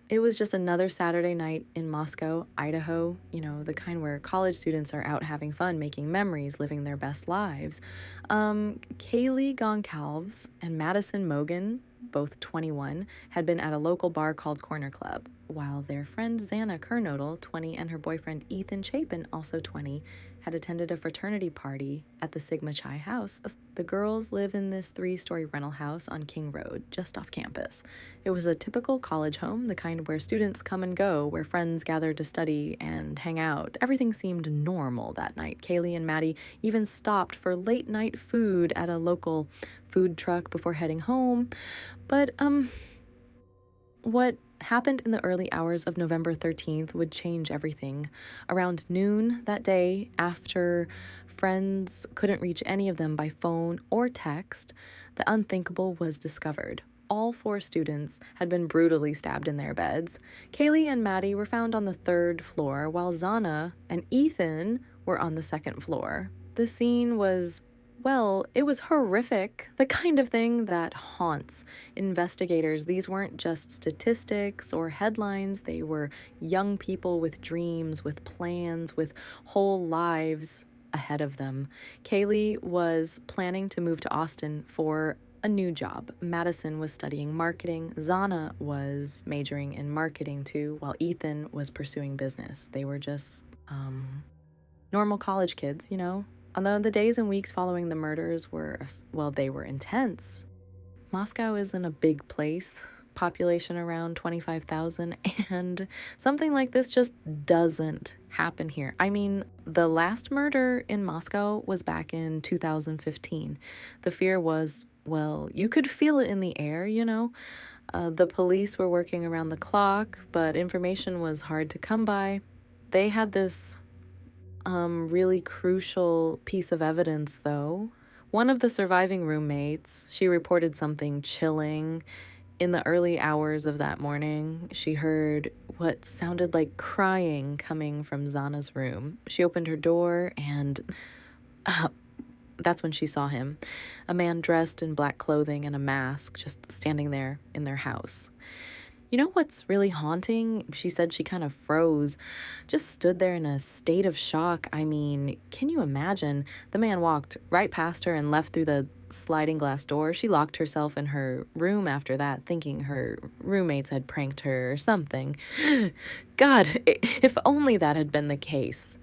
It was just another Saturday night in Moscow, Idaho, the kind where college students are out having fun, making memories, living their best lives. Kaylee Goncalves and Madison Mogan, both 21, had been at a local bar called Corner Club, while their friend Xana Kernodle, 20, and her boyfriend Ethan Chapin, also 20, had attended a fraternity party at the Sigma Chi house. The girls live in this 3-story rental house on King Road, just off campus. It was a typical college home, the kind where students come and go, where friends gather to study and hang out. Everything seemed normal that night. Kaylee and Maddie even stopped for late-night food at a local food truck before heading home. But, what happened in the early hours of November 13th would change everything. Around noon that day, after friends couldn't reach any of them by phone or text, the unthinkable was discovered. All 4 students had been brutally stabbed in their beds. Kaylee and Maddie were found on the 3rd floor, while Xana and Ethan were on the 2nd floor. The scene was, well, it was horrific, the kind of thing that haunts investigators. These weren't just statistics or headlines. They were young people with dreams, with plans, with whole lives ahead of them. Kaylee was planning to move to Austin for a new job. Madison was studying marketing. Xana was majoring in marketing too, while Ethan was pursuing business. They were just normal college kids, Although the days and weeks following the murders were, well, they were intense. Moscow isn't a big place, population around 25,000, and something like this just doesn't happen here. I mean, the last murder in Moscow was back in 2015. The fear was, well, you could feel it in the air, The police were working around the clock, but information was hard to come by. They had this really crucial piece of evidence, though. One of the surviving roommates, she reported something chilling. In the early hours of that morning, she heard what sounded like crying coming from Xana's room. She opened her door and that's when she saw him. A man dressed in black clothing and a mask, just standing there in their house. You know what's really haunting? She said she kind of froze, just stood there in a state of shock. I mean, can you imagine? The man walked right past her and left through the sliding glass door. She locked herself in her room after that, thinking her roommates had pranked her or something. God, if only that had been the case.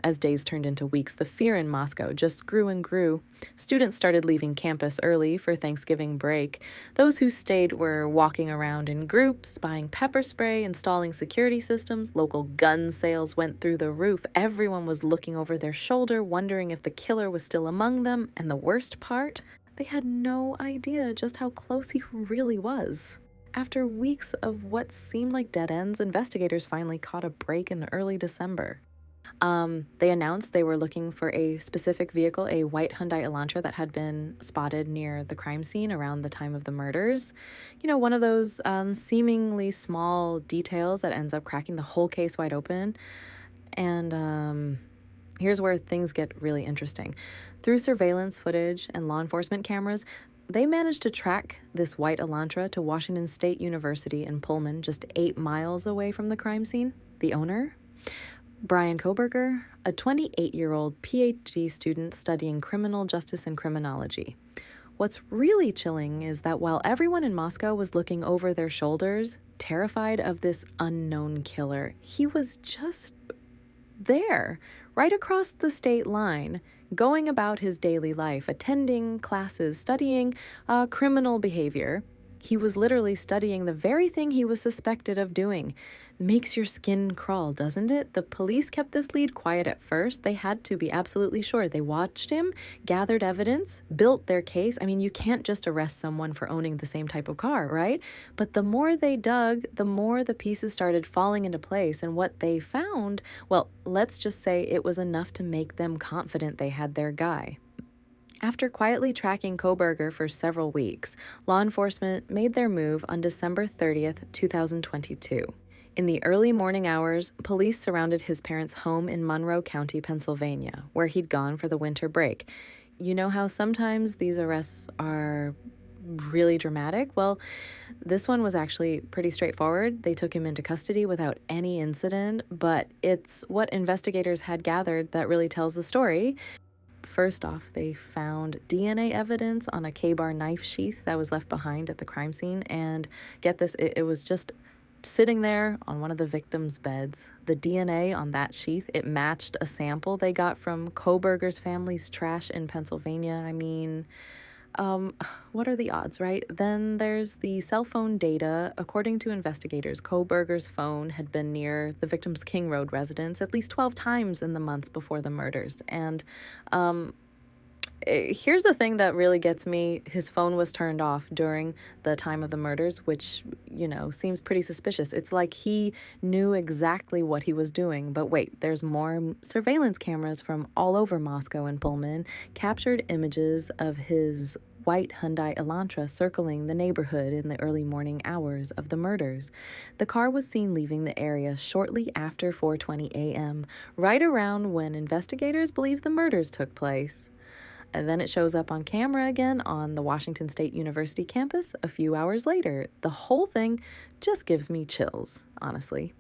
As days turned into weeks, the fear in Moscow just grew and grew. Students started leaving campus early for Thanksgiving break. Those who stayed were walking around in groups, buying pepper spray, installing security systems. Local gun sales went through the roof. Everyone was looking over their shoulder, wondering if the killer was still among them. And the worst part, they had no idea just how close he really was. After weeks of what seemed like dead ends, investigators finally caught a break in early December. They announced they were looking for a specific vehicle, a white Hyundai Elantra that had been spotted near the crime scene around the time of the murders. One of those seemingly small details that ends up cracking the whole case wide open. And here's where things get really interesting. Through surveillance footage and law enforcement cameras, they managed to track this white Elantra to Washington State University in Pullman, just 8 miles away from the crime scene. The owner? Brian Koberger, a 28-year-old Ph.D. student studying criminal justice and criminology. What's really chilling is that while everyone in Moscow was looking over their shoulders, terrified of this unknown killer, he was just there, right across the state line, going about his daily life, attending classes, studying criminal behavior. He was literally studying the very thing he was suspected of doing. Makes your skin crawl, doesn't it? The police kept this lead quiet at first. They had to be absolutely sure. They watched him, gathered evidence, built their case. I mean, you can't just arrest someone for owning the same type of car, right? But the more they dug, the more the pieces started falling into place. And what they found, well, let's just say it was enough to make them confident they had their guy. After quietly tracking Koberger for several weeks, law enforcement made their move on December 30th, 2022. In the early morning hours, police surrounded his parents' home in Monroe County, Pennsylvania, where he'd gone for the winter break. You know how sometimes these arrests are really dramatic? Well, this one was actually pretty straightforward. They took him into custody without any incident, but it's what investigators had gathered that really tells the story. First off, they found DNA evidence on a K-bar knife sheath that was left behind at the crime scene, and get this, it was just sitting there on one of the victims' beds. The DNA on that sheath, it matched a sample they got from Kohberger's family's trash in Pennsylvania. I mean, what are the odds, right? Then there's the cell phone data. According to investigators, Kohberger's phone had been near the victim's King Road residence at least 12 times in the months before the murders. And here's the thing that really gets me. His phone was turned off during the time of the murders, which, seems pretty suspicious. It's like he knew exactly what he was doing. But wait, there's more. Surveillance cameras from all over Moscow and Pullman captured images of his white Hyundai Elantra circling the neighborhood in the early morning hours of the murders. The car was seen leaving the area shortly after 4:20 a.m., right around when investigators believe the murders took place. And then it shows up on camera again on the Washington State University campus a few hours later. The whole thing just gives me chills, honestly.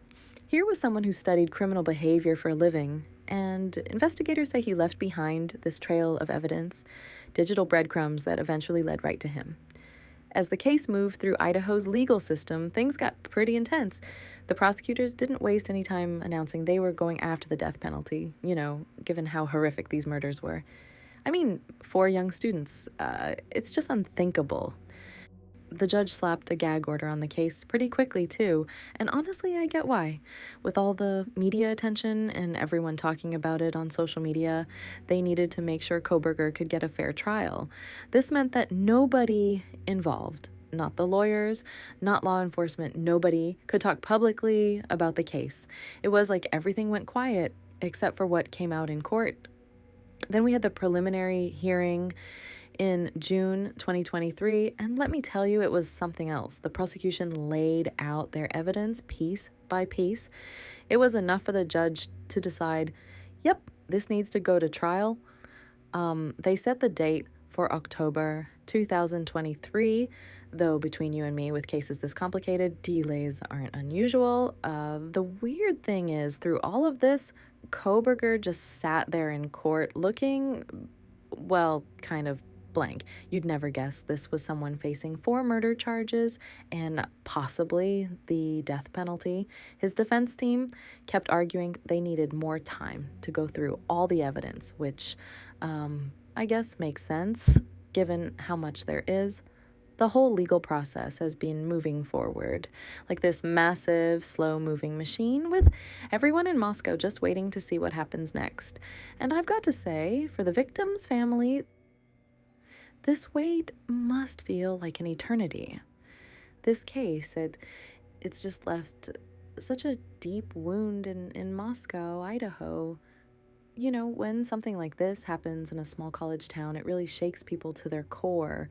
Here was someone who studied criminal behavior for a living, and investigators say he left behind this trail of evidence, digital breadcrumbs that eventually led right to him. As the case moved through Idaho's legal system, things got pretty intense. The prosecutors didn't waste any time announcing they were going after the death penalty, given how horrific these murders were. I mean, 4 young students, it's just unthinkable. The judge slapped a gag order on the case pretty quickly, too, and honestly, I get why. With all the media attention and everyone talking about it on social media, they needed to make sure Kohberger could get a fair trial. This meant that nobody involved, not the lawyers, not law enforcement, nobody could talk publicly about the case. It was like everything went quiet, except for what came out in court. Then we had the preliminary hearing in June 2023, and let me tell you, it was something else. The prosecution laid out their evidence piece by piece. It was enough for the judge to decide, yep, this needs to go to trial. They set the date for October 2023, though between you and me, with cases this complicated, delays aren't unusual. The weird thing is, through all of this, Kohberger just sat there in court looking, well, kind of blank. You'd never guess this was someone facing 4 murder charges and possibly the death penalty. His defense team kept arguing they needed more time to go through all the evidence, which I guess makes sense given how much there is. The whole legal process has been moving forward, like this massive, slow-moving machine with everyone in Moscow just waiting to see what happens next. And I've got to say, for the victim's family, this wait must feel like an eternity. This case, it's just left such a deep wound in Moscow, Idaho. When something like this happens in a small college town, it really shakes people to their core.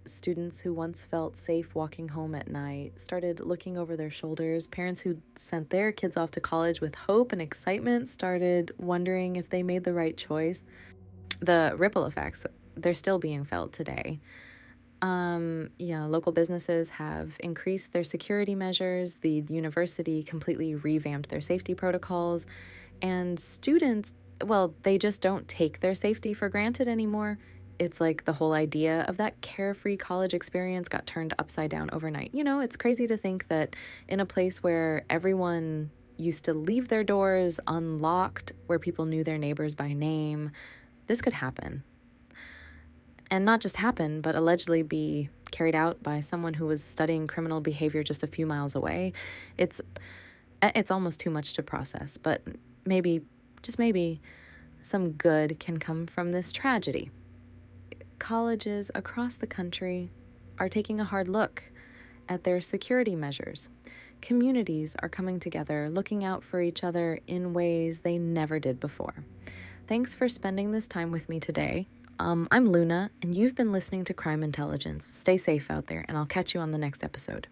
Students who once felt safe walking home at night started looking over their shoulders. Parents who sent their kids off to college with hope and excitement started wondering if they made the right choice. The ripple effects, they're still being felt today. Local businesses have increased their security measures. The university completely revamped their safety protocols. And students, well, they just don't take their safety for granted anymore. It's like the whole idea of that carefree college experience got turned upside down overnight. It's crazy to think that in a place where everyone used to leave their doors unlocked, where people knew their neighbors by name, this could happen. And not just happen, but allegedly be carried out by someone who was studying criminal behavior just a few miles away. It's almost too much to process, but maybe, just maybe, some good can come from this tragedy. Colleges across the country are taking a hard look at their security measures. Communities are coming together, looking out for each other in ways they never did before. Thanks for spending this time with me today. I'm Luna, and you've been listening to Crime Intelligence. Stay safe out there, and I'll catch you on the next episode.